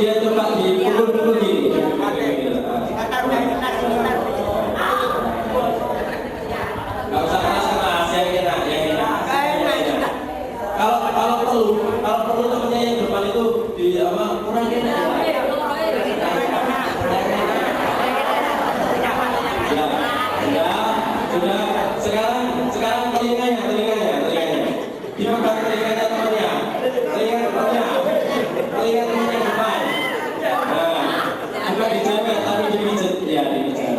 kemudian coba dipukul-pukul gini. Nggak usah keras-keras, yang enak, yang enak. Kalau perlu temennya yang depan itu di apa kurang enak. Sudah. Sekarang telinganya. Dipegang telinganya temannya. Telinga temannya depan. Nah, bukan dijaga tapi dipijet. Ya, dipijet.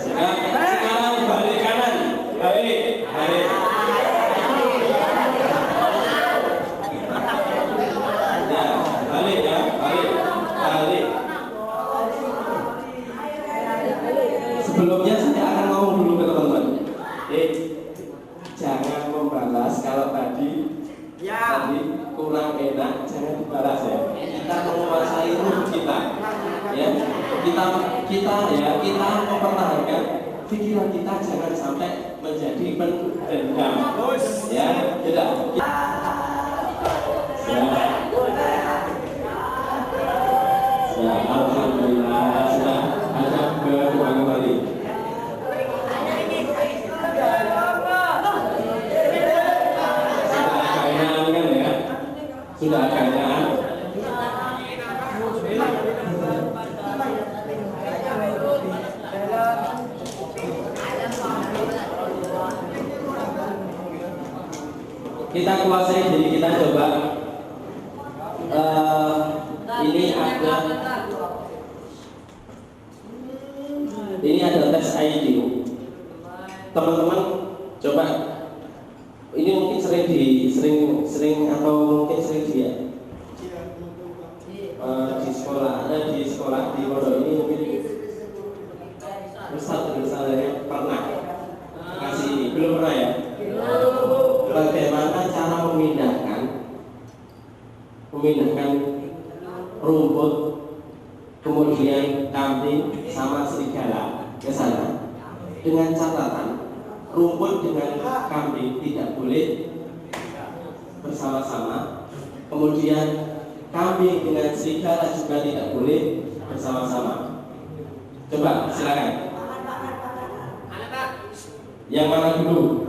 Sekarang balik kanan. Balik. Balik. Sebelumnya saya akan ngomong dulu ke teman-teman. Jangan membalas kalau tadi kurang enak, jangan dibalas ya. Kita menguasai ruh kita, ya. Kita mempertahankan pikiran kita jangan sampai menjadi pendendam, ya. Tidak. Alhamdulillah sudah ada kembali. Sudah kayaan. Kita kuasai diri kita coba. Ini ada tes IQ. Teman-teman coba. Ini mungkin sering atau mungkin sering dia di sekolah di pondok ini mungkin misalnya pernah kasih ini belum pernah ya. Bagaimana cara memindahkan rumput kemudian kambing sama serigala ke sana dengan catatan rumput dengan kambing tidak boleh bersama-sama, kemudian kambing dengan serigala juga tidak boleh bersama-sama. Coba silakan. Yang mana dulu?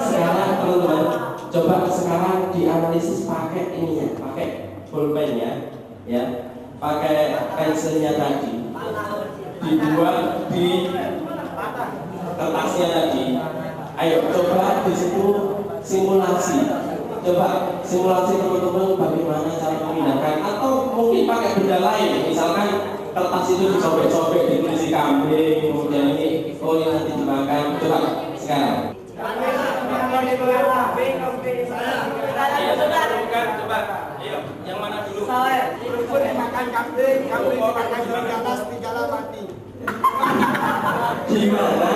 Sekarang teman-teman, coba sekarang dianalisis pakai ininya, pakai pulpennya, ya, pakai pensilnya tadi, dibuat di kertasnya tadi. Ayo coba di situ simulasi. Coba simulasi teman-teman bagaimana cara memindahkan atau mungkin pakai benda lain. Misalkan kertas itu disobek-sobek ditulis kambing, kemudian ini nanti dimakan. Coba sekarang. Coba. Ayo, yang mana dulu? Rumput makan kambing makan serigala, serigala mati. Gimana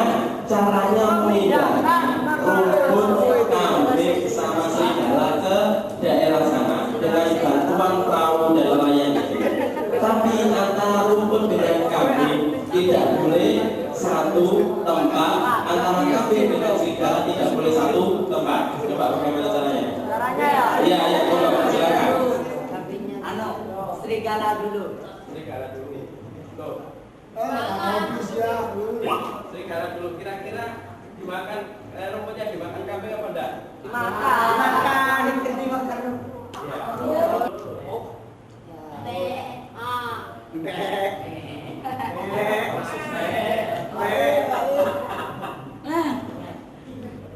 caranya memindahkan rumput kambing sama serigala ke daerah sana dengan bantuan perahu dan nelayan itu. Tapi antara rumput dengan kambing tidak boleh satu tempat, antara kambing dengan serigala tidak boleh satu tempat. Coba bagaimana caranya? Iya, coba silakan. Serigala dulu. Tuh. Serigala dulu. Kira-kira dimakan rumputnya dimakan kambing apa enggak? Makan.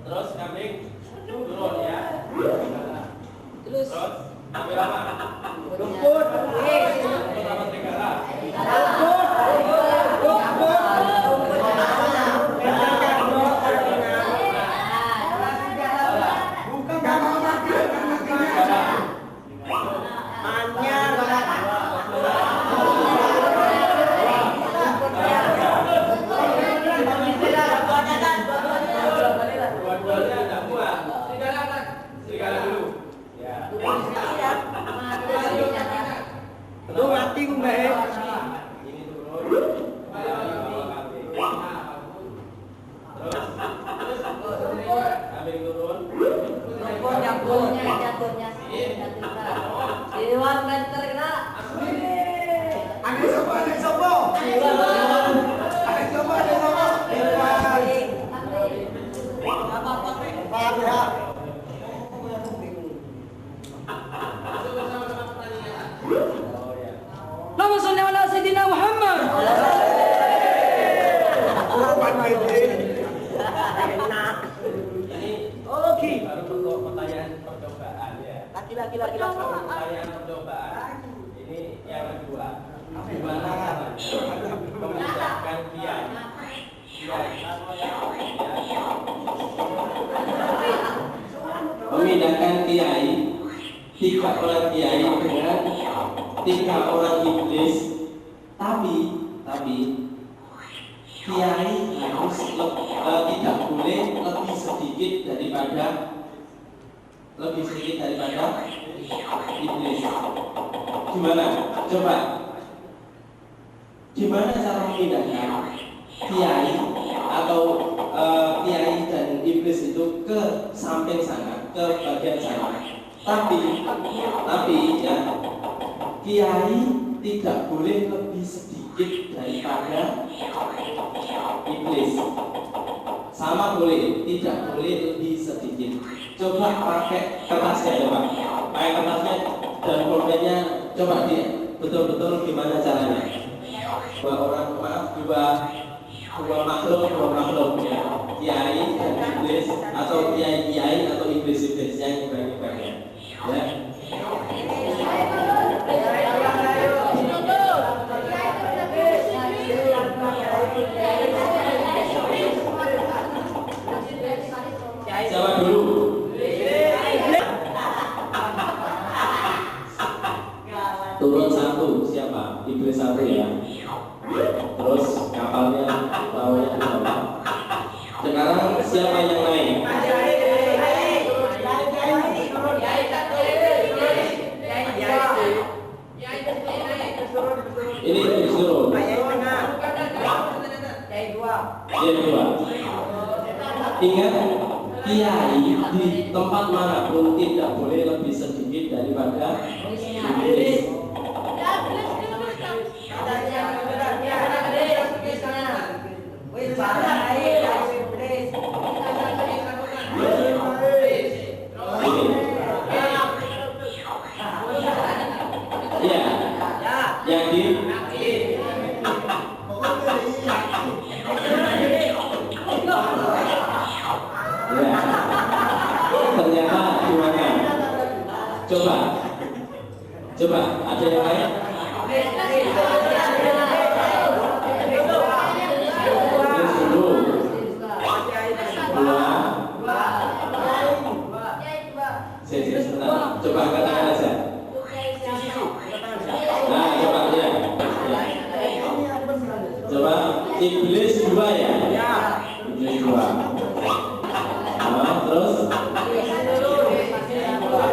Terus kambing turun ya. Terus ambil apa? rumput. Rumput apa serigala? sholli ala sayyidina Muhammad. Oke. Baru untuk pertanyaan percobaan ya. Laki-laki. Pertanyaan percobaan. Ini yang kedua. Gimana memudahkan kiai? Memindahkan kiai, 3 orang kiai dengan 3 orang iblis, tapi kiai harus tidak boleh lebih sedikit daripada iblis. Gimana? Coba. Gimana cara memindahkan kiai atau kiai dan iblis itu ke samping sana, ke bagian sana? Tapi ya, kiai tidak boleh lebih sedikit daripada iblis. Sama boleh, tidak boleh lebih sedikit. Coba pakai kertasnya, pakai kertasnya dan pulpennya, coba dia betul-betul gimana caranya. Dua makhluk ya, kiai dan iblis, atau kiai atau iblis yang ibang-ibangnya ya. Siapa dulu? Turun 1 siapa? Iblis 1 ya. Terus kapalnya launya di bawah. Sekarang siapa yang naik? Ini disuruh. Yang dua. Ingat, kiai di tempat manapun tidak boleh lebih sedikit daripada iblis. Iya, yakin? Ya. Ternyata gimana? Coba, ada yang lain? Sebentar. Coba katakan aja. Nah, coba ya. Coba iblis 2 ya? Iblis 2. Nah, terus ya 2.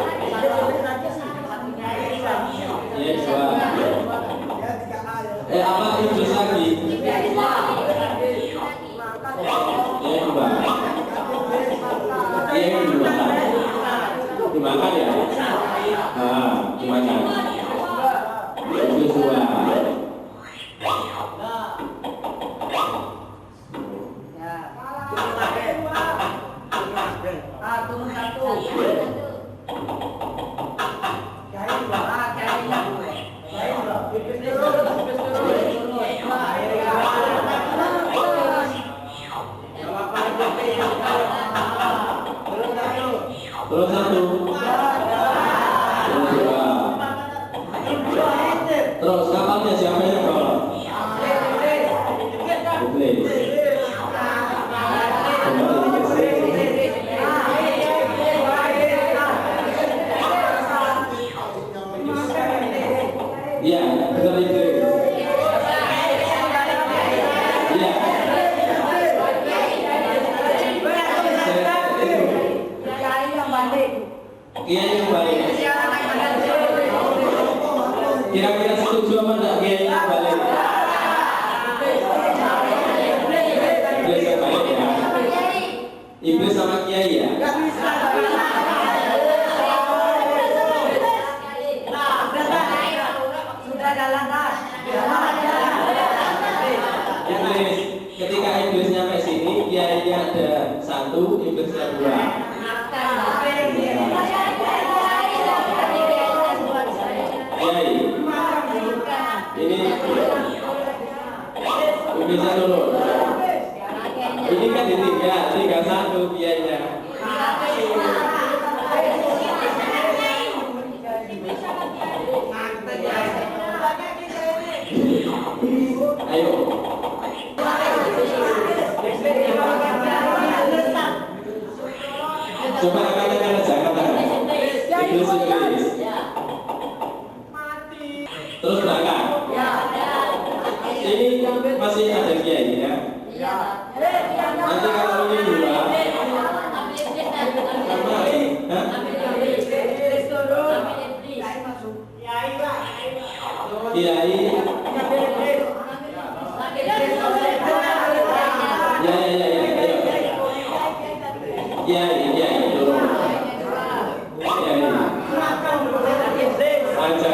Apa iblis lagi? Ya 2. Yang 2. Dimakan ya? Nah, dimakan. Itu 2. Terus 1. Terus kapalnya siapa yang bawa? Iblis. Iya, betul iblis. Iya. Kiai yang balik. Kira-kira setuju apa enggak kiai yang balik? Iblis yang balik ya. Iblis sama kiai ya. Iblis, ketika iblis nyampe sini, kiainya ada 1, iblisnya 2. Kiai. Ini bisa dulu. Ini kan di 3 biayanya. Ayo. Coba katakan aja, katakan. Inggris. Terus belakang. Ini masih ada kiai ya. Nanti kalau ini 2, kiai. Kiai dorong. Kiai. Aja.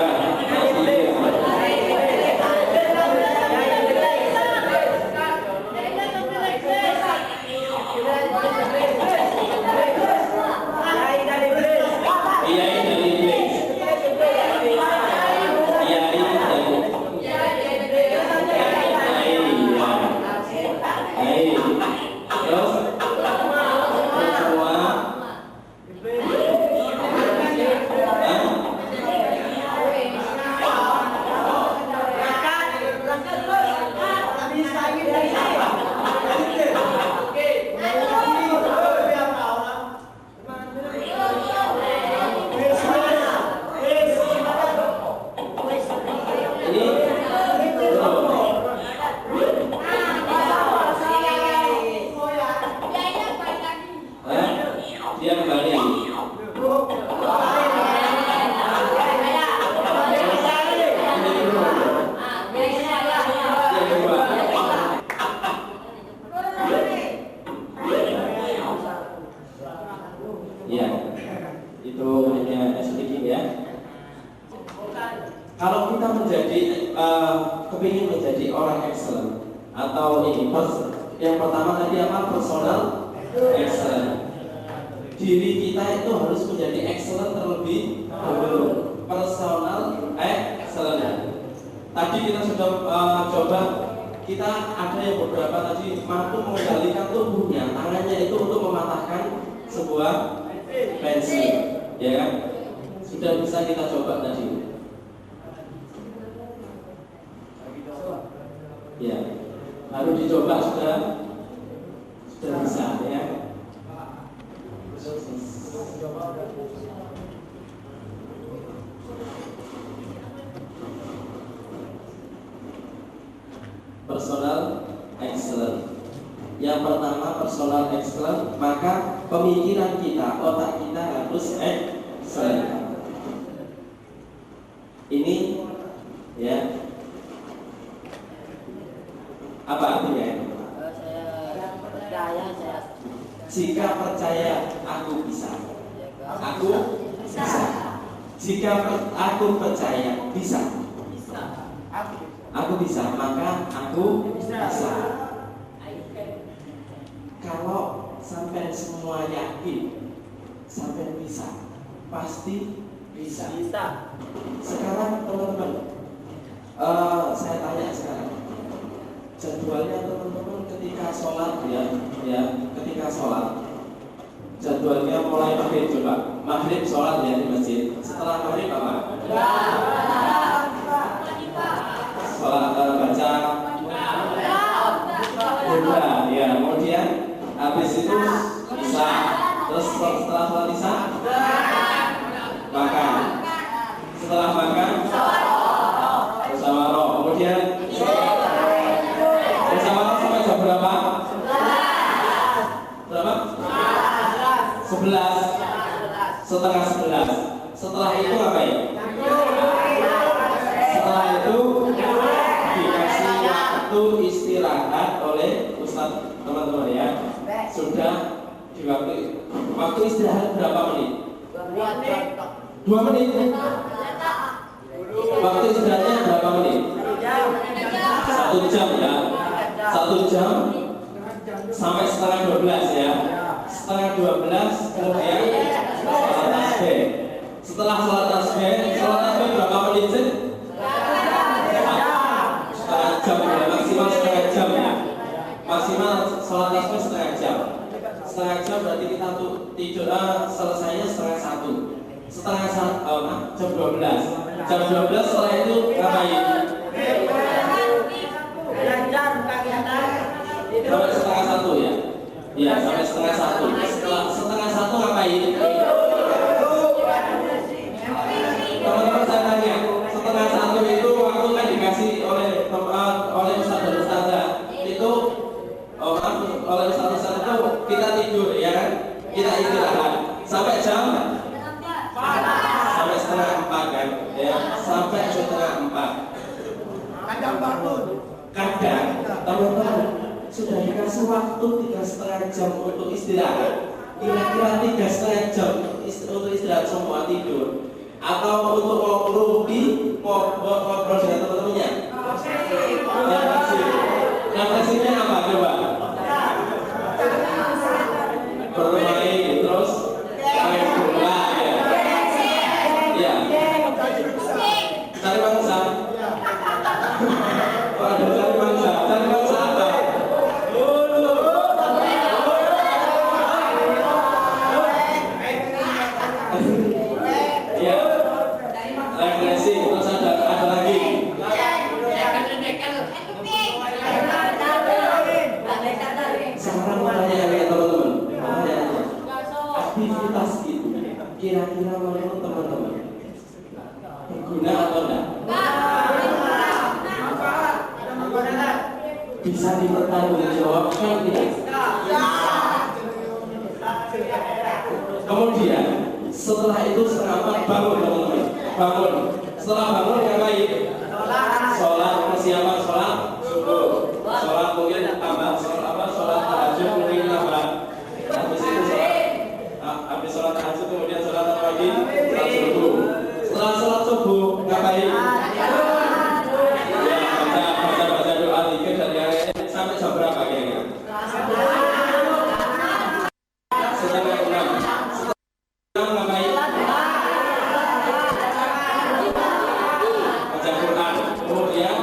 Kalau kita kepingin menjadi orang excellent atau ini yang pertama tadi apa? Personal excellent. Diri kita itu harus menjadi excellent terlebih dahulu. Personal excellent. Tadi kita sudah coba, kita ada yang beberapa tadi mampu mengendalikan tubuhnya, tangannya itu untuk mematahkan sebuah pensil, ya kan? Sudah bisa kita coba tadi. Ya, baru dicoba sudah bisa ya. Personal excellent. Yang pertama personal excellent, maka pemikiran kita, otak kita harus excellent. Ini ya. Apa artinya? Jika percaya aku bisa. Aku bisa. Jika aku percaya bisa. Aku bisa, maka aku bisa. Kalau sampai semua yakin, sampai bisa, pasti bisa. Sekarang teman-teman, saya tanya sekarang. Jadwalnya teman-teman ketika sholat ketika sholat jadwalnya mulai maghrib, coba maghrib sholat ya di masjid, setelah maghrib apa? Sholat baca doa ya, kemudian habis itu isya, terus setelah sholat isya makan, setelah makan musyawarah, kemudian berapa? 11. Setengah 11. Setelah itu apa ya? Setelah itu dikasih waktu istirahat oleh Ustaz, teman-teman ya. Sudah di waktu istirahat berapa menit? 2 menit. Waktu istirahatnya berapa menit? 1 jam ya. 1 jam sampai setengah 12 ya. Setengah 12 kemudian sholat tasbih. Setelah sholat tasbih berapa menit sih? setengah jam berarti kita tidur selesainya setengah satu. Jam 12. Jam 12 setelah itu ngapain? Sampai setengah satu ya? Iya, sampai setengah satu. Setelah setengah satu ngapain? Teman-teman saya tanya, setengah satu itu waktu kan dikasih oleh Ustaz dan Ustazah itu oleh Ustaz itu kita tidur ya kan? Kita istirahat sampai jam sampai setengah 4 kan? Ya, sampai setengah 4. Kadang bangun. Kadang teman-teman sudah dikasih waktu 3,5 jam untuk istirahat. Kira-kira 3,5 jam untuk istirahat semua tidur. Atau untuk ngobrol dengan teman-temannya. Yang kasihnya apa coba? Bermain terus main bola ya. Ya. Cari bangsa. Waduh, cari bangsa apa? Ya. Regresi, terus ada lagi. Sekarang mau tanya kayak teman-teman. Aktivitas itu kira-kira menurut teman-teman berguna atau enggak? Bisa dipertanggungjawabkan tidak? Kemudian setelah itu setengah 4 bangun teman-teman. Bangun. Setelah bangun ngapain? Sholat, persiapan sholat subuh. Sholat mungkin tambah sholat tahajud mungkin tambah. Habis itu habis sholat tahajud kemudian sholat apa lagi? Sholat subuh. Setelah sholat subuh ngapain? Baca doa zikir dan lain-lain sampai jam berapa kira-kira? Setengah 6. Setengah ngapain? Baca Quran. Kemudian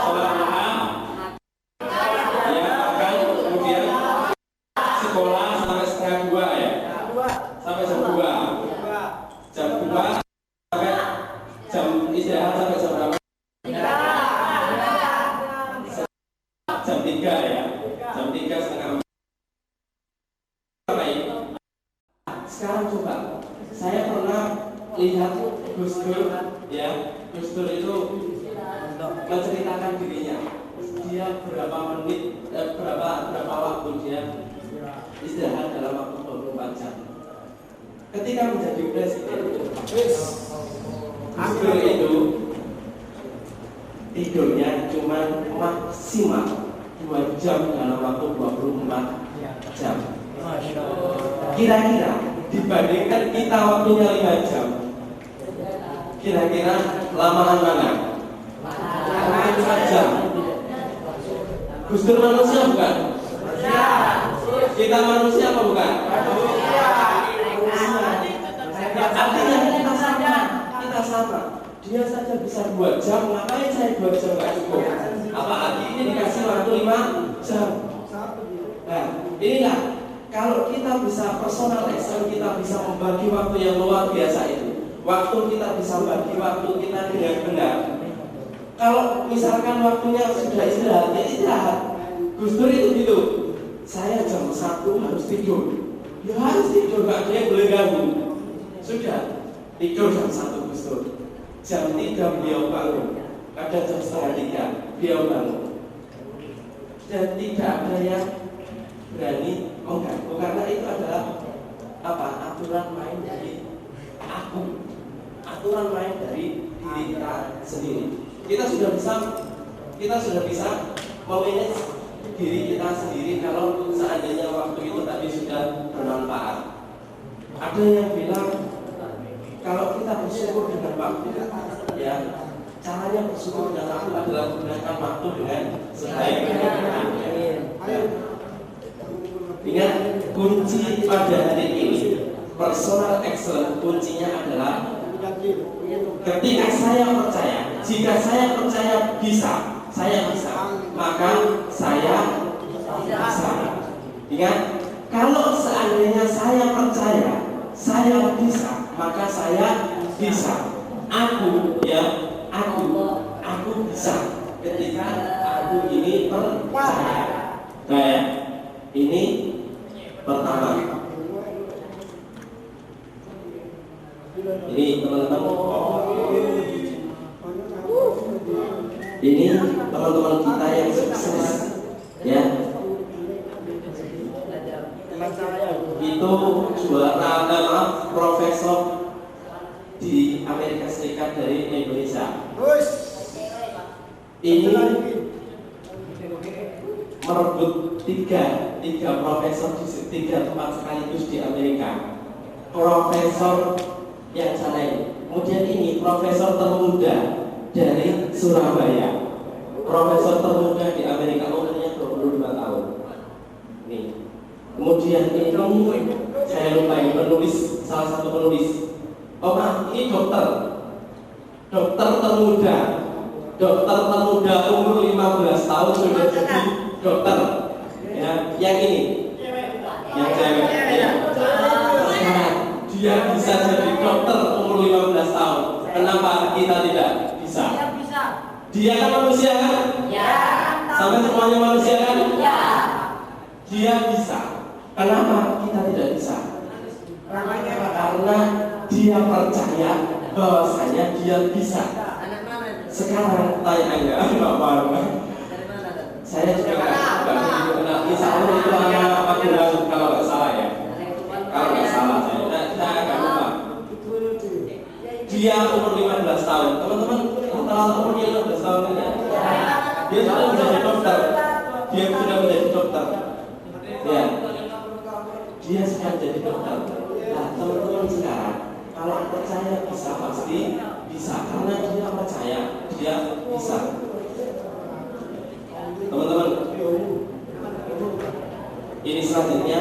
sholat duha. Ya, makan. Kemudian sekolah sampai setengah 2 ya. Sampai jam 2. Jam 2 sampai jam istirahat sampai jam berapa? Jam 3 ya. Jam 3 setengah 4. Sekarang coba, saya pernah lihat Gus Dur ya. Gus Dur itu menceritakan dirinya. Dia berapa menit, berapa waktu dia istirahat dalam waktu 24 jam. Ketika menjadi presiden, Gus Dur itu tidurnya cuma maksimal 2 jam dalam waktu 24 jam. Kira-kira dibandingkan kita waktunya 5 jam, kira-kira lamaan mana? 5 jam. Gus Dur manusia bukan? Kita manusia apa bukan? Artinya kita sama. Dia saja bisa 2 jam, ngapain saya 2 jam gak cukup? Apalagi ini dikasih waktu 5 jam. Nah, inilah kalau kita bisa personal excellence, kita bisa membagi waktu yang luar biasa itu. Waktu kita bisa bagi waktu kita dengan benar. Kalau misalkan waktunya sudah istirahat, ya istirahat. Gus Dur itu gitu. Saya jam 1 harus tidur. Ya harus tidur, gak ada yang boleh ganggu. Sudah tidur jam 1 Gus Dur. Jam 3 beliau bangun. Kadang jam setengah 3 beliau bangun. Dan tidak ada yang berani mengganggu karena itu adalah aturan main dari aku, aturan main dari diri kita sendiri. Kita sudah bisa memanage diri kita sendiri kalau seandainya waktu itu tadi sudah bermanfaat. Ada yang bilang kalau kita bersyukur dengan waktu, ya caranya bersyukur dengan waktu adalah menggunakan waktu dengan sebaik-baiknya. Ingat, kunci pada hari ini personal excellence kuncinya adalah ketika saya percaya, jika saya percaya bisa, maka saya bisa. Ingat, kalau seandainya saya percaya saya bisa, maka saya bisa. Aku bisa ketika aku ini percaya. Kayak ini pertama. Ini teman-teman. Ini teman-teman kita yang sukses, ya. Itu juara profesor di Amerika Serikat dari Indonesia. Ini merebut tiga profesor di tiga tempat sekaligus di Amerika. Profesor yang sana ini. Kemudian ini profesor termuda dari Surabaya. Profesor termuda di Amerika, umurnya 22 tahun. Nih. Kemudian ini saya lupa, ini penulis, salah satu penulis. Oh maaf, ini dokter termuda umur 15 tahun sudah jadi dokter. Ya, yang ini, yang cewek. Ya. Dia bisa jadi dokter umur 15 tahun. Kenapa kita tidak bisa? Dia kan manusia kan? Ya. Sampai semuanya manusia kan? Ya. Dia bisa. Kenapa kita tidak bisa? Karena dia percaya bahwasanya dia bisa. Sekarang tanya Bapak, saya juga nggak kenal. Insya Allah itu anak Pak Gulang kalau nggak salah ya. Kalau nggak salah saya agak lupa. Dia umur 15 tahun. Teman-teman, rata-rata umurnya 15 tahun kan ya? Dia sudah menjadi dokter. Ya. Dia sudah jadi dokter. Nah, teman-teman sekarang, kalau percaya bisa pasti bisa, karena dia percaya dia bisa. Teman-teman, ini selanjutnya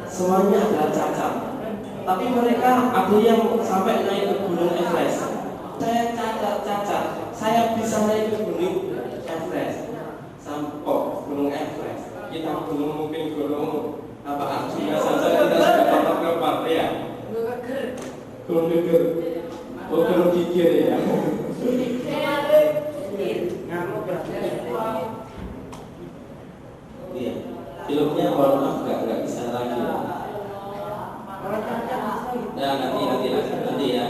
semuanya adalah cacat. Tapi mereka ada yang sampai naik ke Gunung Everest. Saya cacat. Saya bisa naik ke Gunung Everest. Sampai Gunung Everest. Kita belum mungkin gunung apa Arjuna saja kita sudah patah ke ya. Gunung Geger. Gunung Gigir ya. Iya. Filmnya mohon maaf nggak bisa lagi. Nah, nanti ya.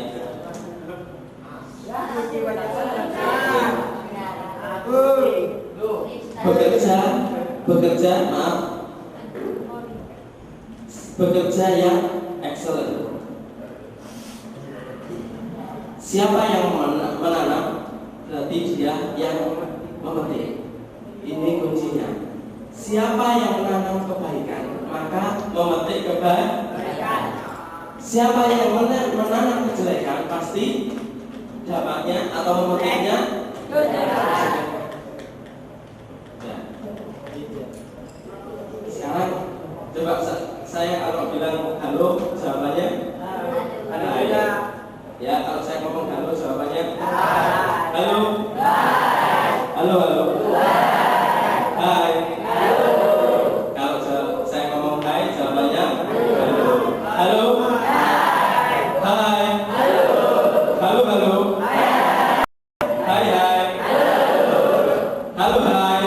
Bekerja yang excellent. Siapa yang menanam, berarti dia yang memetik. Ini kuncinya. Siapa yang menanam kebaikan, maka memetik kebaikan. Siapa yang menanam kejelekan, pasti dapatnya atau memetiknya kejelekan. Sekarang coba saya kalau bilang halo, jawabannya halo. Ya, kalau saya ngomong halo, jawabannya halo. Halo. Hai. Kalau saya ngomong hai, jawabannya halo. Halo. Hai. Halo. Hai. Halo, hai.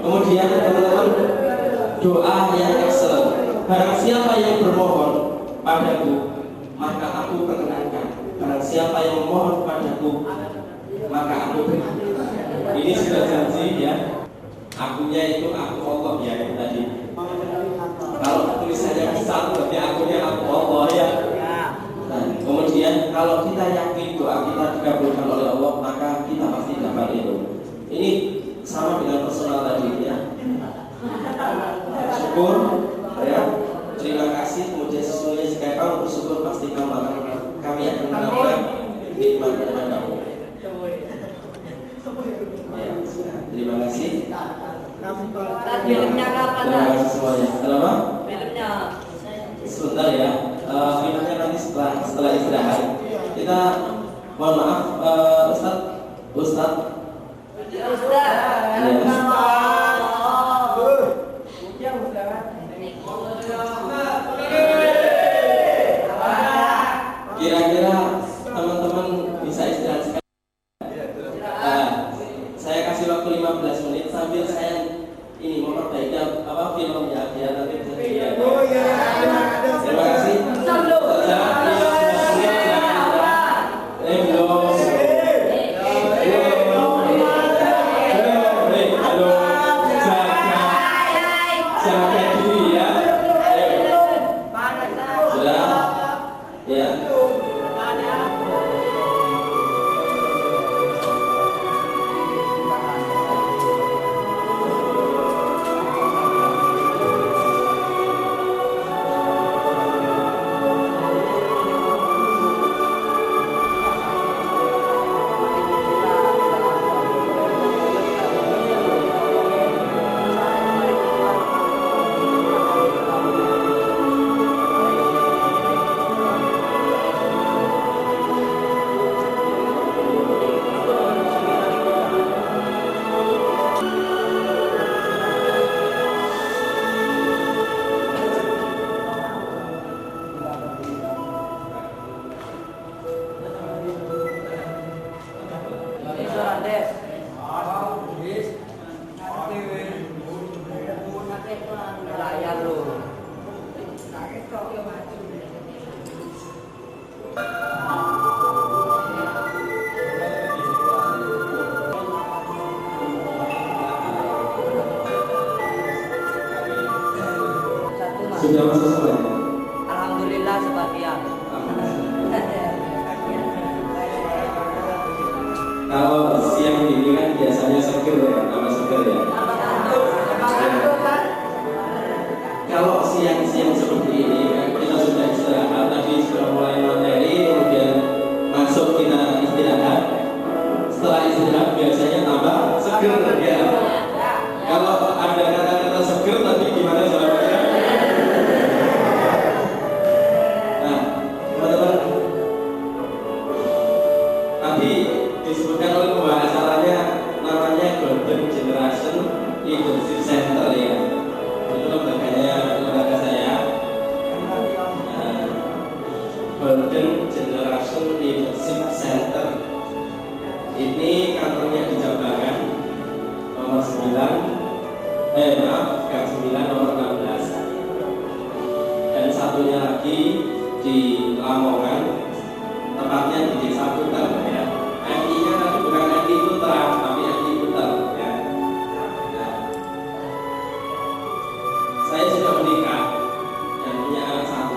Kemudian teman-teman, doa yang excellent. Barang siapa yang bermohon padaku, maka aku perkenankan. Barang siapa yang memohon padaku, maka aku berikan. Ini sudah janji ya. Akunya itu aku Allah ya, itu tadi. Kalau tulisannya besar, berarti akunya aku Allah ya. Nah, kemudian kalau kita yakin doa kita dikabulkan oleh Allah, maka kita pasti dapat itu. Ini sama dengan personal tadi ya. Syukur ya. Terima kasih. Kemudian sesungguhnya jika kamu bersyukur, pasti kami akan mendapatkan nikmat dari kamu. Ya, terima kasih. Filmnya kapan? Terima kasih semuanya. Kenapa? Filmnya. Sebentar ya. Filmnya nanti setelah istirahat. Kita mohon maaf, Ustaz. Kira-kira teman-teman bisa istirahat sekali. Saya kasih waktu 15 menit sambil saya ini memperbaiki filmnya biar nanti bisa dilihat. Terima kasih. Sudah masuk semua? Alhamdulillah sebagian. Kalau siang ini kan biasanya seger ya, nama seger ya. Kalau siang-siang seperti ini kan kita sudah istirahat, tadi sudah mulai materi, kemudian masuk kita istirahat. Setelah istirahat biasanya tambah seger ya. Kalau ada kata-kata seger tadi gimana jawabannya? Nah, teman-teman, tadi disebutkan oleh pembawa acaranya namanya Golden Generation Leadership Center ya. Itu lembaga saya. Golden Generation Leadership Center. Ini kantornya di Jambangan nomor 9 nomor 16. Dan satunya lagi di Lamongan, tepatnya di Desa Puter ya. MI-nya tadi bukan MI Putra, tapi MI Puter ya. Nah, saya sudah menikah dan punya anak satu.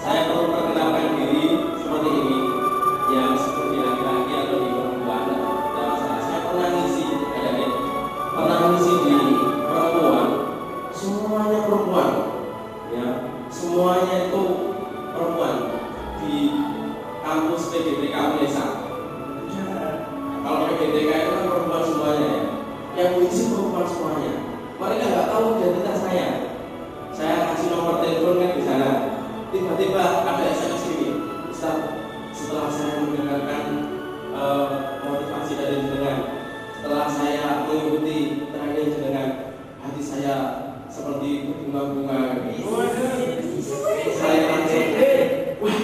Saya perlu perkenalkan diri seperti ini. Ya meskipun di laki-laki atau di perempuan, tidak masalah. Saya pernah ngisi, di perempuan. Semuanya perempuan, ya. Semuanya itu perempuan di kampus PDTK Unesa. Kalau PDTK itu kan perempuan semuanya ya. Yang mengisi perempuan semuanya. Mereka nggak tahu identitas saya. Saya kasih nomor telepon kan di sana. Tiba-tiba ada SMS ini, Ustaz, setelah saya mendengarkan motivasi dari jenengan, setelah saya mengikuti training jenengan, hati saya seperti bunga-bunga. Saya langsung, wah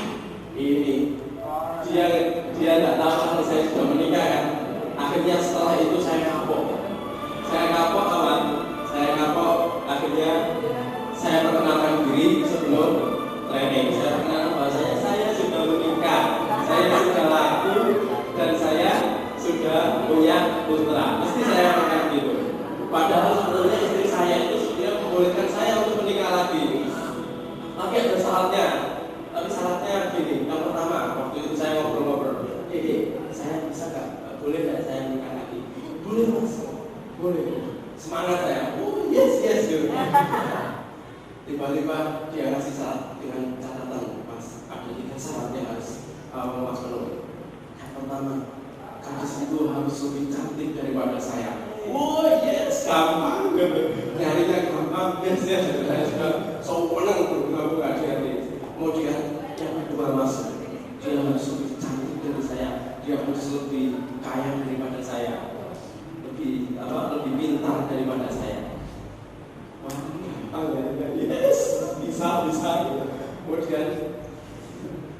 ini dia nggak tahu kalau saya sudah menikah kan. Akhirnya setelah itu saya kapok kawan. Akhirnya saya perkenalkan diri sebelum training. Saya perkenalkan bahwasanya saya sudah menikah, saya sudah laku, dan saya sudah punya putra. Mesti saya akan gitu. Padahal sebetulnya istri saya itu sudah membolehkan saya untuk menikah lagi. Tapi ada syaratnya. Tapi syaratnya gini. Yang pertama, waktu itu saya ngobrol-ngobrol. Saya bisa nggak? Boleh nggak saya menikah lagi? Boleh mas. Boleh. Semangat saya. Oh yes. Tiba-tiba dia ngasih syarat dengan catatan, mas. Ada 3 syarat yang harus mas penuhi. Yang pertama, gadis itu harus lebih cantik daripada saya. Oh yes, gampang. Nyarinya gampang. biasanya saya sudah senang berbuka-buka di hati. Kemudian yang kedua mas, dia harus lebih cantik dari saya, dia harus lebih kaya daripada saya, lebih pintar daripada saya. Yes, bisa. Kemudian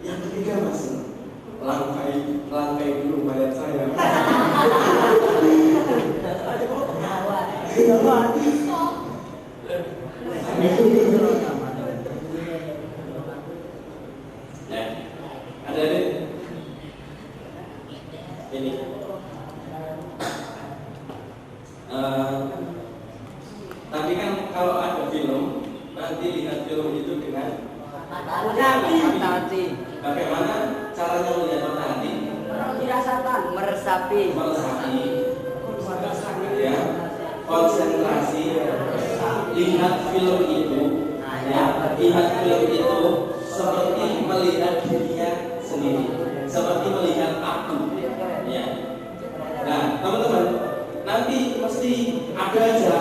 yang ketiga mas, langkai dulu mayat saya. Ada ini. Tapi kan kalau ada film, nanti lihat film itu dengan mata hati. Bagaimana caranya melihat mata hati? Meresapi. Ya, konsentrasi. Lihat film itu, seperti melihat dirinya sendiri, seperti melihat aku. Ya. Nah, teman-teman, nanti mesti ada aja.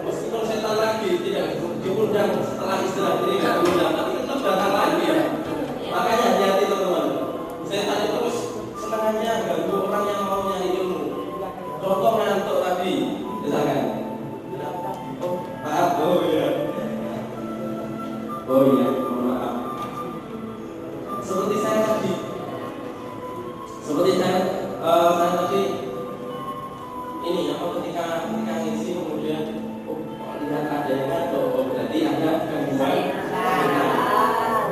Meskipun setan lagi tidak diundang setelah istirahat ini nggak diundang, tapi tetap datang lagi ya. Makanya hati-hati teman-teman. Setan itu senangannya ganggu orang yang mau nyari ilmu. Contoh ngantuk tadi, misalkan. Maaf, oh iya, maaf. Seperti saya tadi, tadi ini ketika ngisi kemudian lihat ada yang ngantuk, berarti ada gangguan.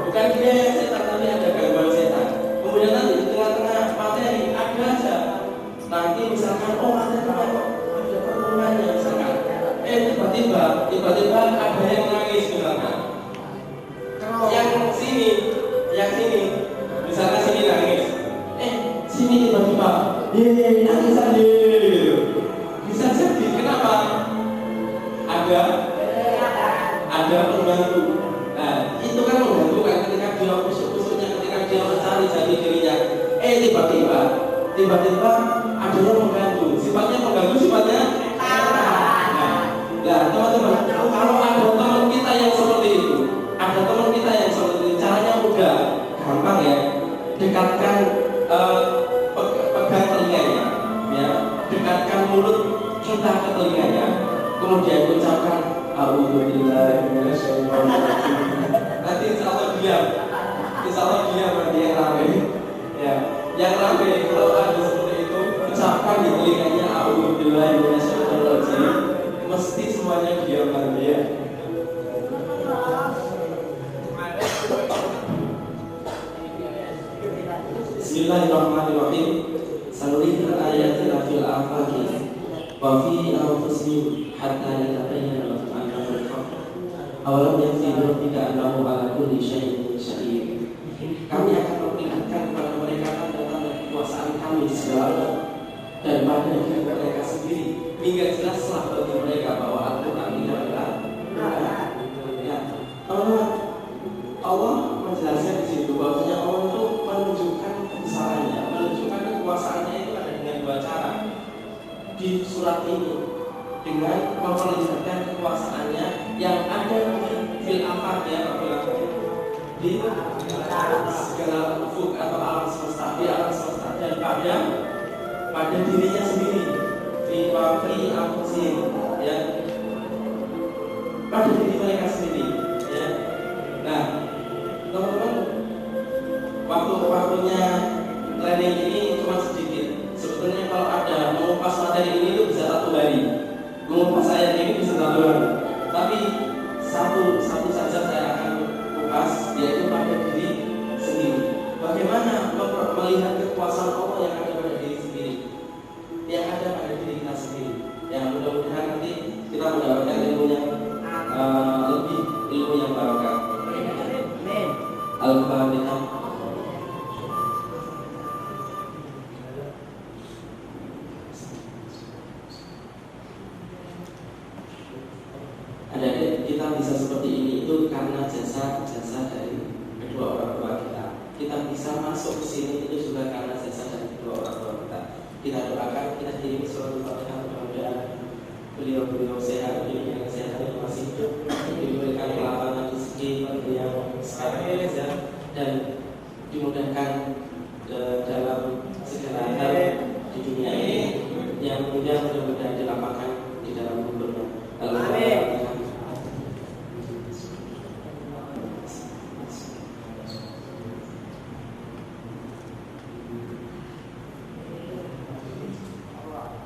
Bukan dia yang setan, tapi ada gangguan setan. Kemudian nanti di tengah-tengah materi ada aja. Nanti misalkan materi ada pertemuannya misalkan. Tiba-tiba ada yang nangis misalkan. Yang sini, misalkan sini nangis. Sini tiba-tiba, nangis aja gitu. Bisa jadi, kenapa? Ada pembantu. Nah, itu kan membantu kan ketika dia kusuk-kusuknya, ketika dia mencari jati dirinya. Tiba-tiba ada yang mengganggu. Sifatnya mengganggu, sifatnya. Nah, teman-teman, kalau ada teman kita yang seperti itu, caranya mudah, gampang ya. Dekatkan, pegang telinganya, ya. Dekatkan mulut kita ke telinganya, kemudian ucapkan A'udzubillahi minasyaitonir rajim. Nanti insya Allah diam nanti yang rame, ya. Yang rame kalau ada seperti itu, ucapkan di telinganya A'udzubillahi minasyaitonir rajim. Mesti semuanya diam nanti ya. Bismillahirrahmanirrahim. Sanurihil ayatina fil afaqi wa fi anfusihim hatta yatabayyana lahum annahu al-haqq. Awalam yakfiru bika annahu ala kulli syai'in syahid. Kami akan memperlihatkan kepada mereka tentang kekuasaan kami di segala dan pada diri mereka sendiri, hingga jelaslah bagi mereka bahwa Al-Quran ini adalah ya. Allah menjelaskan di situ bahwasanya Allah itu menunjukkan kebesarannya, menunjukkan kekuasaannya itu ada dengan dua cara. Di surat ini dengan memperlihatkan kekuasaannya yang ada di fil afaq ya, di segala ufuk atau alam semesta, dan pada dirinya sendiri, fi anfusihim ya, pada diri mereka sendiri ya. Nah, teman-teman, waktunya training ini cuma sedikit. Sebetulnya kalau ada mengupas materi ini itu bisa 1 hari, mengupas ayat ini bisa 1 hari. Tapi satu saja saya akan kupas, yaitu pada diri sendiri. Bagaimana melihat kekuasaan Allah yang ada pada diri sendiri, yang ada pada diri kita sendiri. Yang mudah-mudahan nanti kita mendapatkan ilmu yang lebih, ilmu yang barokah. Al-Fatihah. Kita bisa seperti ini itu karena jasa dari kedua orang tua kita. Kita bisa masuk ke sini itu juga karena jasa dari kedua orang tua kita. Kita doakan, kita kirim surat Al-Fatihah, mudah-mudahan beliau sehat, diberikan kesehatan, masih hidup, diberikan kelapangan rezeki bagi yang sekarang ya, dan dimudahkan dalam segala hal di dunia ini, yang mudah-mudahan dilapangkan di dalam kuburnya. Amin.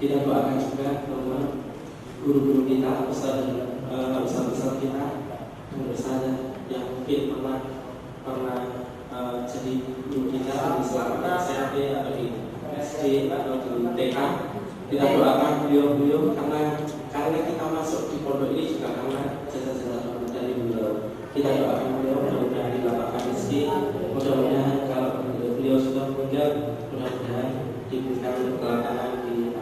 Kita doakan juga teman-teman guru-guru kita, ustaz-ustaz kita, dan ustaz yang mungkin pernah jadi guru kita selama di SMP atau di SD atau di TK. Kita doakan beliau-beliau karena kita masuk di pondok ini juga karena jasa-jasa dari beliau. Kita doakan beliau mudah-mudahan dilapangkan rezeki, mudah-mudahan kalau beliau sudah meninggal, mudah-mudahan diberikan kelapangan di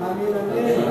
Amin, amin.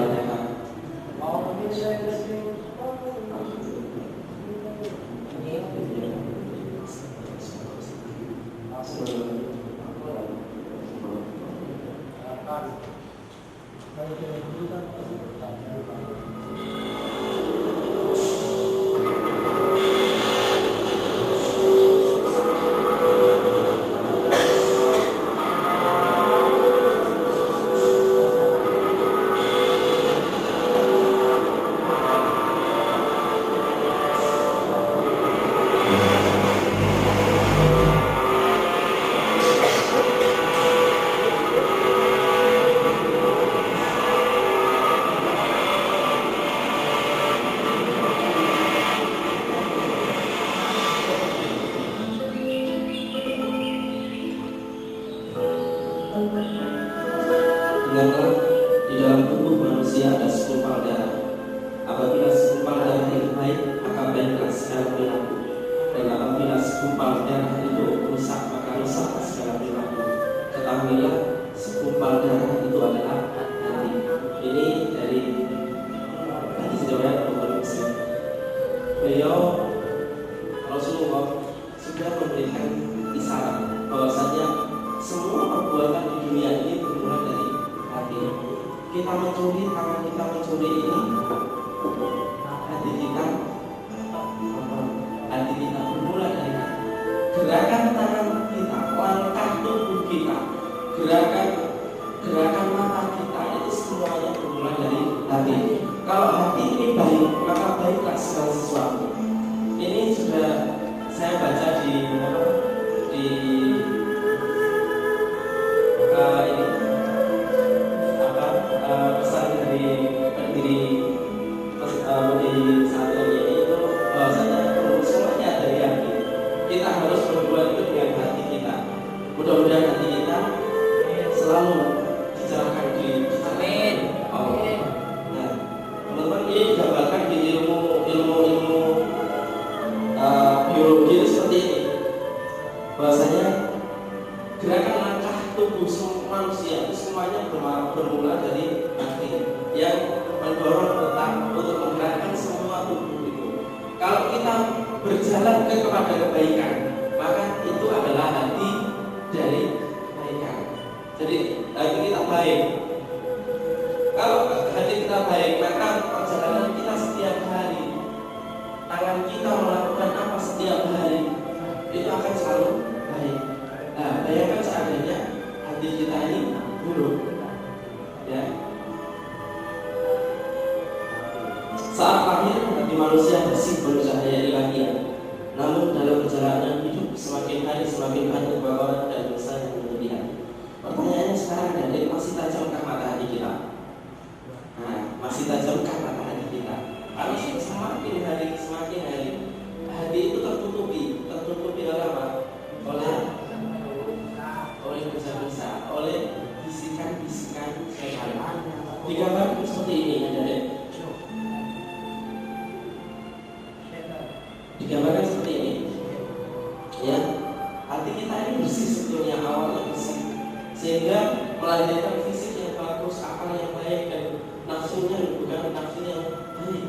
Ingatlah, di dalam tubuh manusia ada segumpal darah. Apabila segumpal darah itu baik, maka baiklah segala perilaku. Dan apabila segumpal darah itu rusak, maka rusak segala perilaku. Ketahuilah, segumpal darah itu adalah hati. Ini dari hadis riwayat Bukhari Muslim. Beliau Rasulullah sudah memberikan isyarat bahwasanya semua perbuatan di dunia ini bermula dari hati. Kita mencuri, tangan kita mencuri ini, hati kita bermula dari hati. Gerakan tangan kita, langkah tubuh kita, gerakan mata kita itu semuanya bermula dari hati. Kalau hati ini baik, maka baiklah segala sesuatu. Ini sudah saya baca di pesan dari pendiri satu ini itu bahwasanya semuanya dari hati. Kita harus berbuat itu dengan hati kita. Mudah-mudahan hati kita selalu dicerahkan di Amin. Allah. Nah, teman-teman, ini digambarkan di ilmu biologi itu seperti ini. Bahwasanya gerakan langkah tubuh manusia itu semuanya bermula dari hati yang mendorong otak untuk menggerakkan semua tubuh itu. Kalau kita berjalan kepada kebaikan, maka itu adalah hati dari kebaikan. Jadi hati kita baik. Kalau hati kita baik, maka perjalanan kita setiap hari, tangan kita melakukan apa setiap hari, itu akan selalu baik. Nah, bayangkan seandainya hati kita ini buruk, ya. Saat lahir hati manusia bersih bercahaya ilahiyah, namun dalam perjalanan hidup semakin hari semakin banyak bawaan dan dosa yang berlebihan. Pertanyaannya sekarang adalah masih tajamkah mata hati kita? Nah, masih tajamkah mata hati kita? Kalau semakin hari hati itu tertutupi oleh apa? Oleh dosa-dosa, oleh bisikan-bisikan setan. Digambarkan seperti ini, adik. Digambarkan seperti ini, ya. Hati kita ini bersih sebetulnya, awalnya bersih, sehingga melahirkan fisik yang bagus, akal yang baik, dan nafsunya bukan nafsu yang baik.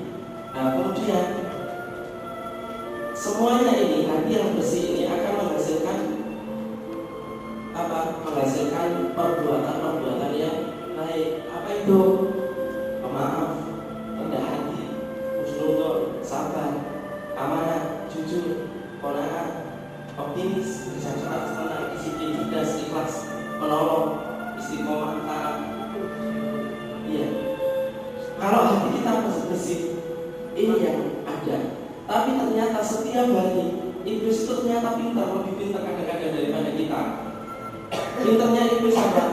Nah, kemudian semuanya ini, hati yang bersih ini akan menghasilkan apa? Menghasilkan perbuatan yang baik. Apa itu? Pemaaf, ini yang ada. Tapi ternyata setiap hari iblis itu ternyata pintar, lebih pintar kadang-kadang daripada kita. Pintarnya iblis apa?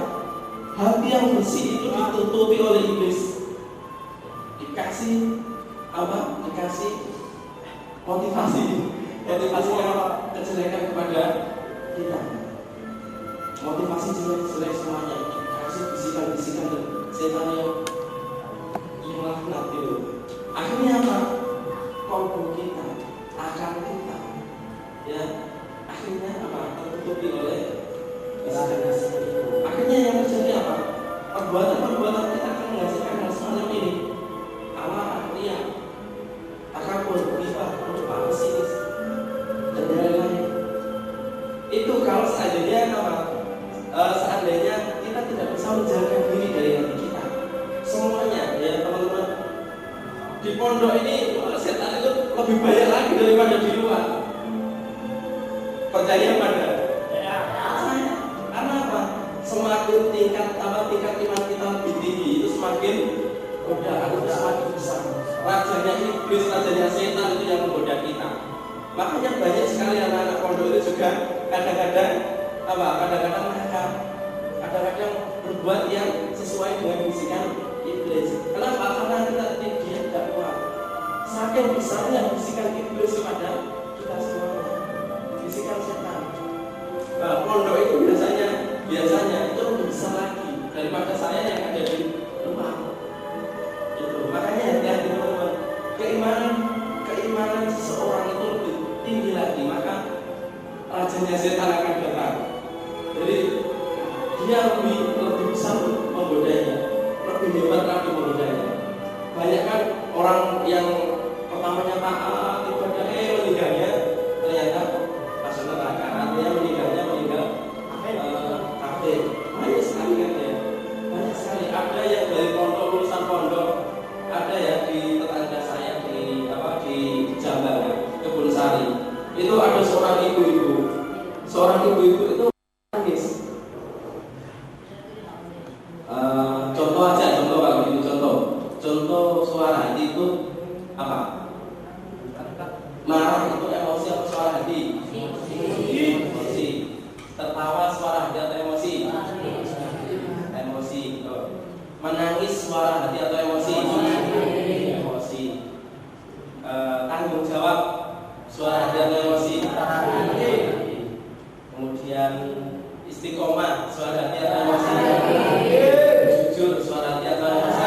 Hati yang bersih itu ditutupi oleh iblis. Dikasih apa? Dikasih motivasi yang kejelekan kepada kita. Motivasi jelek semuanya. Kasih bisikan-bisikan setan yang laknat gitu. Akhirnya apa? Kolbu kita, akal kita, ya akhirnya apa? Tertutupi oleh bisikan-bisikan itu. Akhirnya yang terjadi apa? Perbuatan kita akan menghasilkan hal semacam ini. Amarah, riya, takabur, ghibah, pesimis, dan lain-lain. Itu kalau seandainya apa? Seandainya kita tidak bisa menjaga diri dari hati kita, semuanya ya teman-teman, di pondok ini setan itu lebih banyak lagi daripada di luar. Percaya pada? Saya. Karena apa? Semakin tingkat iman kita lebih tinggi, itu semakin godaan itu semakin besar. Rajanya iblis, rajanya setan itu yang menggoda kita. Makanya banyak sekali anak-anak pondok itu juga kadang-kadang mereka kadang-kadang berbuat yang sesuai dengan bisikan iblis. Kenapa? Karena dia tidak kuat. Saking besarnya bisikan iblis kepada kita semuanya, bisikan setan. Pondok itu biasanya itu lebih besar lagi daripada saya yang ada di rumah. Itu makanya hati-hati teman-teman. Keimanan seseorang itu lebih tinggi lagi, maka rajanya setan akan datang. Jadi dia lebih bisa menggodanya, lebih hebat lagi menggodanya. Banyak kan orang yang pertamanya taat ibadah meninggalnya ternyata masuk neraka. Artinya meninggal kafir. Banyak sekali kan ya. Banyak sekali. Ada yang dari pondok, lulusan pondok, ada ya di tetangga saya di Jambar, Kebun Sari. Itu ada seorang ibu-ibu itu nangis. Contoh suara hati itu apa? Marah itu emosi atau suara hati? Emosi. Tertawa suara hati atau emosi? Emosi. Menangis suara hati atau emosi? Emosi. Tanggung jawab suara hati atau emosi? Kemudian istiqomah suara hati atau emosi? Jujur suara hati atau emosi?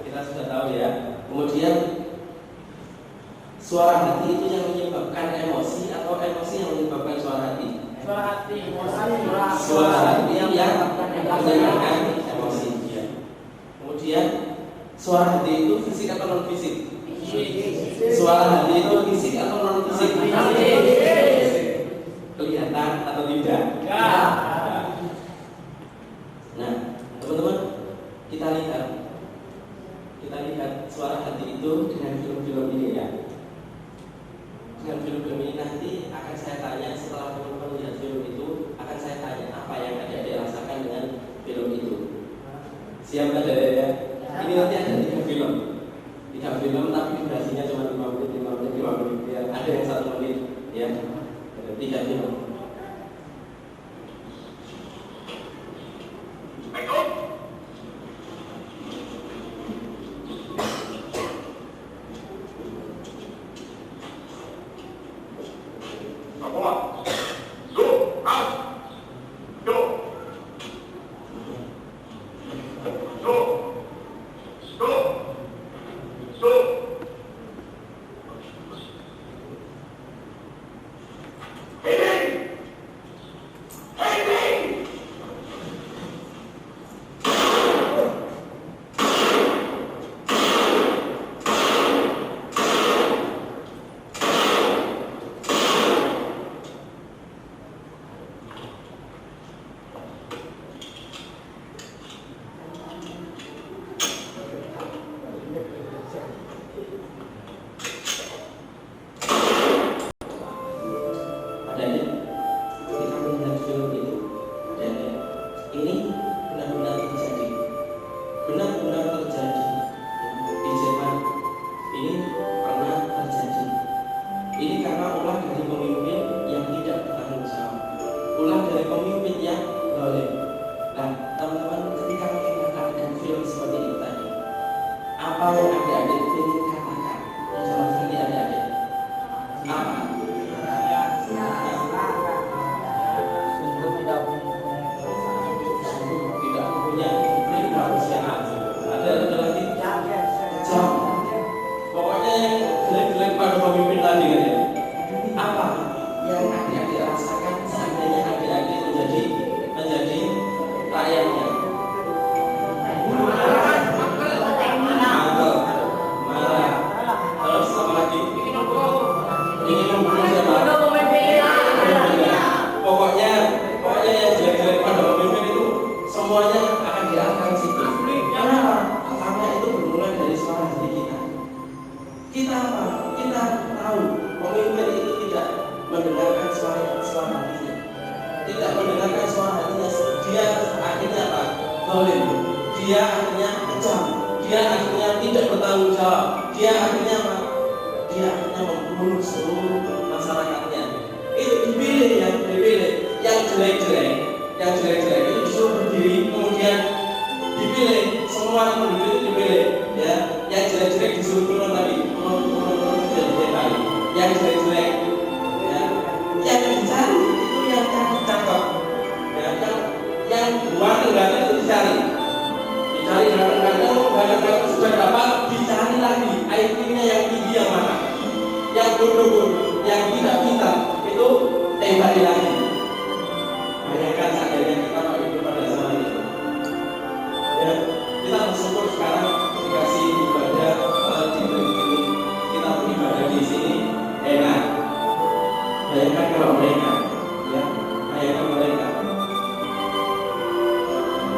Kita sudah tahu ya. Kemudian suara hati itu yang menyebabkan emosi atau emosi yang menyebabkan suara hati? Suara hati yang menyebabkan emosi. Ya. Kemudian suara hati itu fisik atau non fisik? Suara hati itu fisik atau non fisik? Kelihatan atau tidak? Nah, teman-teman, kita lihat suara hati itu dengan film-film ini ya. Dengan film-film ini nanti akan saya tanya, setelah teman-teman lihat film itu akan saya tanya apa yang ada dirasakan dengan film itu. Siap ada ya? Ini nanti ada 3 film tapi durasinya cuma 5 menit ya. Ada yang 1 menit ya. Ada 3 film. Go! Kita apa? Kita tahu pemimpin itu tidak mendengarkan suara hatinya, tidak mendengarkan suara hatinya. Dia akhirnya apa? Zalim. Dia akhirnya kejam. Dia akhirnya tidak bertanggung jawab. Dia akhirnya apa? Dia akhirnya membunuh seluruh masyarakatnya. Itu dipilih yang jelek-jelek itu disuruh berdiri, kemudian dipilih semua penduduk itu dipilih, ya. Yang jelek-jelek disuruh turun tadi, turun tadi. Yang jelek-jelek, ya. Yang dicari itu yang cakep, ya. Yang ganteng itu dicari ganteng sudah dapat, dicari lagi IQ-nya yang tinggi yang mana, yang bodoh, yang tidak pintar itu tembaki lagi. Bayangkan seandainya kita hidup pada zaman itu, ya. Kita bersyukur sekarang dikasih ibadah di negeri kita pun ibadah di sini enak. Bayangkan kalau mereka, ya, bayangkan mereka.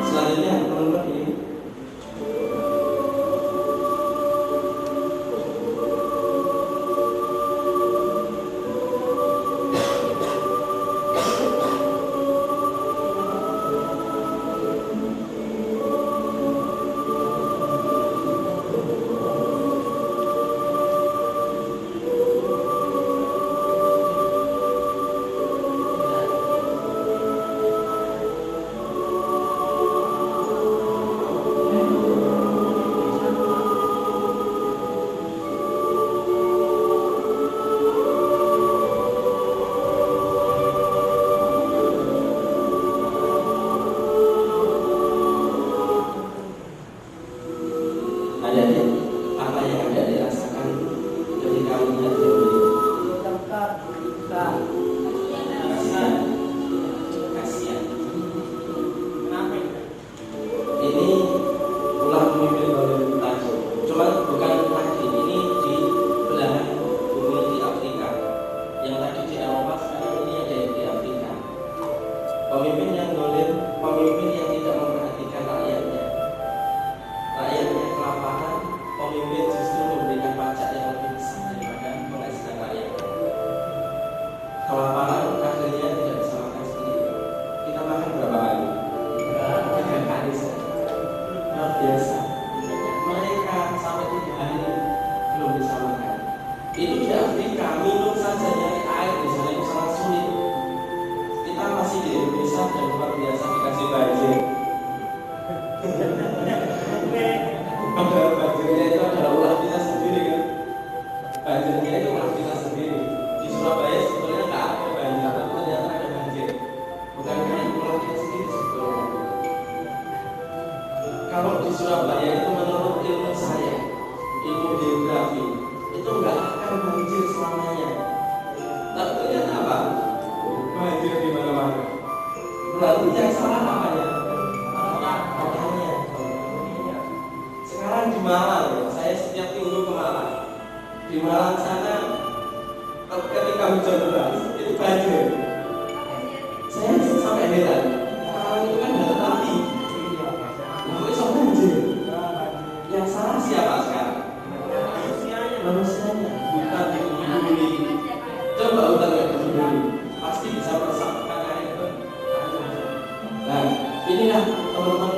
Selanjutnya teman-teman ini. Apa yang Anda dirasakan ketika melihat kasihan. Ini ulah pemimpin baru tajuk. Cuma bukan lagi ini di belahan bumi di Afrika. Yang tadi di Eropa, sekarang ini ada di Afrika. Pemimpin yang zalim, pemimpin yang tidak memperhatikan rakyatnya kelaparan. Pemimpin justru memberikan pajak yang lebih besar daripada penghasilan rakyat. Kelaparan akhirnya tidak bisa makan sendiri. Kita makan berapa kali? 3 kali saja. Luar biasa. Mereka sampai 3 hari belum bisa makan. Itu di Afrika, minum saja dari air di sana itu sangat sulit. Kita masih di Indonesia dan luar biasa dikasih banjir. Banjirnya itu adalah ulah kita sendiri kan. Banjirnya itu ulah kita sendiri. Di Surabaya sebetulnya nggak ada banjir, tapi ternyata ada banjir. Bukankah itu ulah kita sendiri sebetulnya? Kalau di Surabaya itu menurut ilmu saya, ilmu geografi, itu nggak akan banjir selamanya. Tapi ternyata apa? Banjir di mana-mana. Berarti yang salah apa ya? Makanya. Sekarang di Malang, saya setiap minggu ke Malang. Di Malang sana, ketika hujan deras, itu banjir. Saya sampai heran. Malang itu kan ada api. Kok bisa banjir? Yang salah siapa sekarang? Manusianya. Bukan dibuli. Coba hutan yang dibuli, pasti bisa meresapkan air. Nah, inilah teman-teman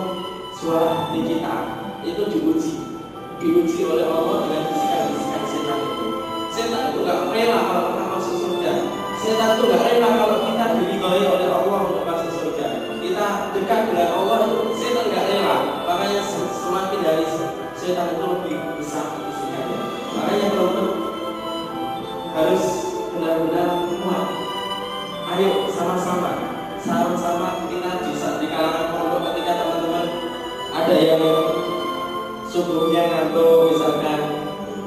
suara hati kita. Itu diuji oleh Allah dengan bisikan-bisikan setan itu. Setan itu gak rela kalau kita masuk surga. Setan itu gak rela kalau kita diridhoi oleh Allah untuk masuk surga. Kita dekat dengan Allah itu setan gak rela. Makanya semakin dari setan itu lebih besar bisikannya. Makanya teman-teman harus benar-benar kuat. Ayo sama-sama kita di kalangan pondok ketika teman-teman ada yang subuhnya ngantuk misalkan,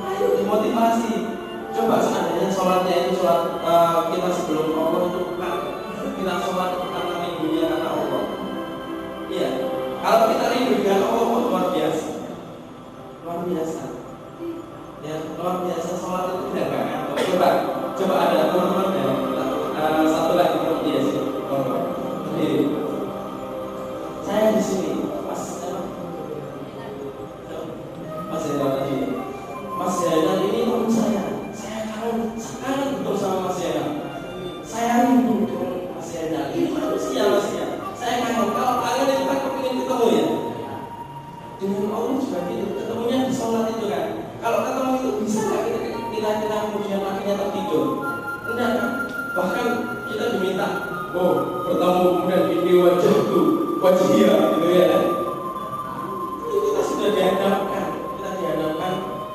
ayo dimotivasi. Coba seandainya sholatnya itu sholat kita sebelum Allah itu bukan kita sholat itu karena rindunya karena Allah. Iya, kalau kita rindu dengan Allah luar biasa, ya luar biasa sholat itu tidak ngantuk. Coba ada teman-teman ya, satu lagi teman dia sih. Saya di sini Mas Zainal ini Allah juga gitu, ketemunya di sholat itu kan. Kalau ketemu itu bisa nggak kita kemudian akhirnya tertidur? Enggak kan? Bahkan kita diminta, oh bertemu kemudian ini wajahku, wajahnya gitu ya kan? Ini kita sudah dihadapkan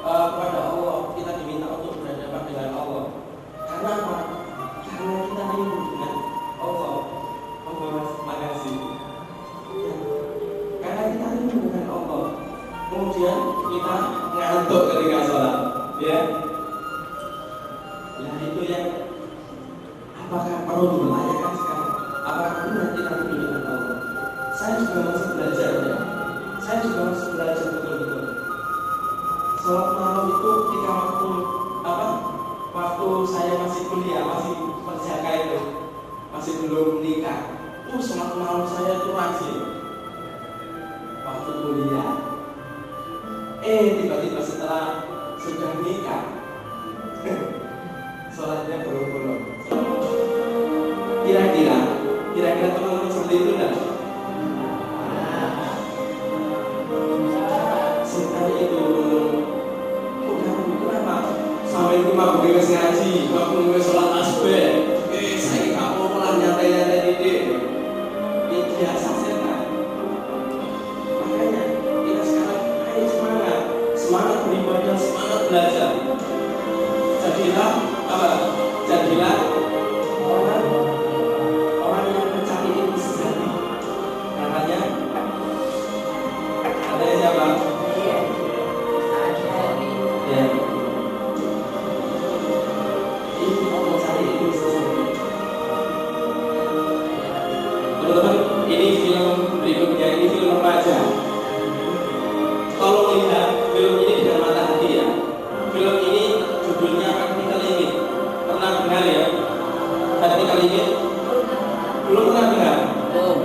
kepada Allah, kita diminta untuk berhadapan dengan Allah. Karena apa? Karena kita rindu dengan Allah. Makasih. Ya. Karena kita rindu dengan Allah. Kemudian kita ngantuk ketika sholat, ya. Nah itu yang apakah perlu ditanyakan sekarang? Apakah benar kita rindu dengan Allah? Saya juga masih belajar ya. Saya juga masih belajar betul-betul. Sholat malam itu ketika waktu saya masih kuliah, masih perjaka itu, masih belum nikah. Sholat malam saya itu rajin. Waktu kuliah, tiba-tiba setelah sudah nikah, sholatnya bolong-bolong. Kira-kira teman-teman seperti itu enggak? Sebenarnya itu kenapa? Sampai itu mabuk ngaji, mabuk sholat tasbih. Saya kamu malah nyantai-nyantai di biasa setan. Makanya kita sekarang ayo semangat beribadah, semangat belajar. Jadilah orang yang mencari ilmu sejati. Katanya siapa? Ya. Ini mau mencari ilmu sejati. Teman-teman, ini film berikutnya, ini film remaja. Tolong lihat film ini dengan mata hati ya. Film ini judulnya Artikel Limit. Pernah dengar ya? Artikel Limit? Belum pernah dengar? Belum.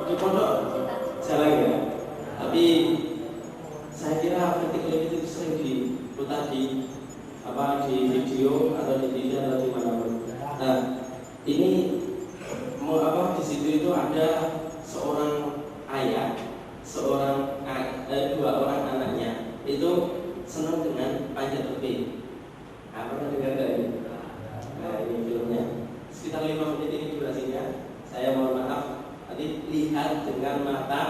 Di pondok jarang ya. Tapi saya kira Artikel Limit itu sering diputar di video atau di TV atau di manapun. Nah, ini di situ itu ada seorang ayah, dua orang anaknya itu senang dengan panjat tebing. Pernah dengar nggak ini? Nah ini filmnya sekitar 5 menit ini durasinya. Saya mohon maaf, nanti lihat dengan mata